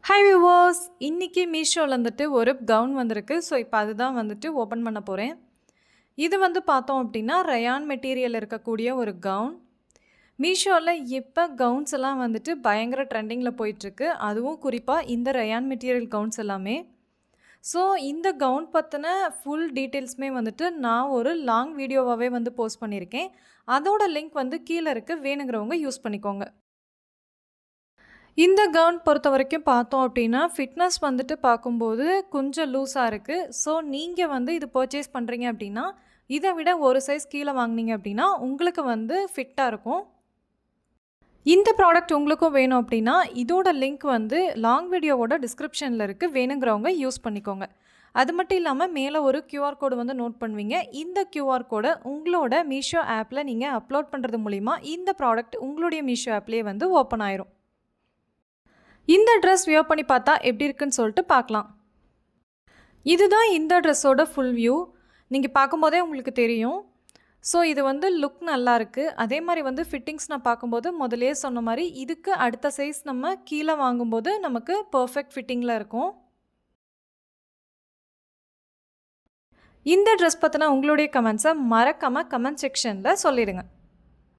Hi viewers, இன்றைக்கி மீஷோவில் வந்துட்டு ஒரு கவுன் வந்திருக்கு. ஸோ இப்போ அதுதான் வந்துட்டு ஓப்பன் பண்ண போகிறேன். இது வந்து பார்த்தோம் அப்படின்னா ரயான் மெட்டீரியல் இருக்கக்கூடிய ஒரு கவுன். மீஷோவில் இப்போ கவுன்ஸ் எல்லாம் வந்துட்டு பயங்கர ட்ரெண்டிங்கில் போயிட்டுருக்கு. அதுவும் குறிப்பாக இந்த ரயான் மெட்டீரியல் கவுன்ஸ் எல்லாமே. ஸோ இந்த கவுன் பற்றின ஃபுல் டீட்டெயில்ஸுமே வந்துட்டு நான் ஒரு லாங் வீடியோவாகவே வந்து போஸ்ட் பண்ணியிருக்கேன். அதோட லிங்க் வந்து கீழே இருக்குது, வேணுங்கிறவங்க யூஸ் பண்ணிக்கோங்க. இந்த கவுன் பொறுத்த வரைக்கும் பார்த்தோம் அப்படின்னா ஃபிட்னஸ் வந்துட்டு பார்க்கும்போது கொஞ்சம் லூஸாக இருக்குது. ஸோ நீங்கள் வந்து இது பர்ச்சேஸ் பண்ணுறீங்க அப்படின்னா இதை விட ஒரு சைஸ் கீழே வாங்கினீங்க அப்படின்னா உங்களுக்கு வந்து ஃபிட்டாக இருக்கும். இந்த ப்ராடக்ட் உங்களுக்கும் வேணும் அப்படின்னா இதோட லிங்க் வந்து லாங் வீடியோவோட டிஸ்கிரிப்ஷனில் இருக்குது, வேணுங்கிறவங்க யூஸ் பண்ணிக்கோங்க. அது மட்டும் இல்லாமல் மேலே ஒரு கியூஆர் கோடு வந்து நோட் பண்ணுவீங்க. இந்த கியூஆர் கோடை உங்களோட மீஷோ ஆப்பில் நீங்கள் அப்லோட் பண்ணுறது மூலிமா இந்த ப்ராடக்ட் உங்களுடைய மீஷோ ஆப்லேயே வந்து ஓப்பன் ஆயிரும். இந்த ட்ரெஸ் வியர் பண்ணி பார்த்தா எப்படி இருக்குன்னு சொல்லிட்டு பார்க்கலாம். இதுதான் இந்த ட்ரெஸ்ஸோட ஃபுல் வியூ. நீங்கள் பார்க்கும்போதே உங்களுக்கு தெரியும். ஸோ இது வந்து லுக் நல்லா இருக்குது. அதே மாதிரி வந்து ஃபிட்டிங்ஸ் நான் பார்க்கும்போது முதலே சொன்ன மாதிரி இதுக்கு அடுத்த சைஸ் நம்ம கீழே வாங்கும்போது நமக்கு பர்ஃபெக்ட் ஃபிட்டிங்கில் இருக்கும். இந்த ட்ரெஸ் பற்றின உங்களுடைய கமெண்ட்ஸை மறக்காமல் கமெண்ட் செக்ஷனில் சொல்லிடுங்க.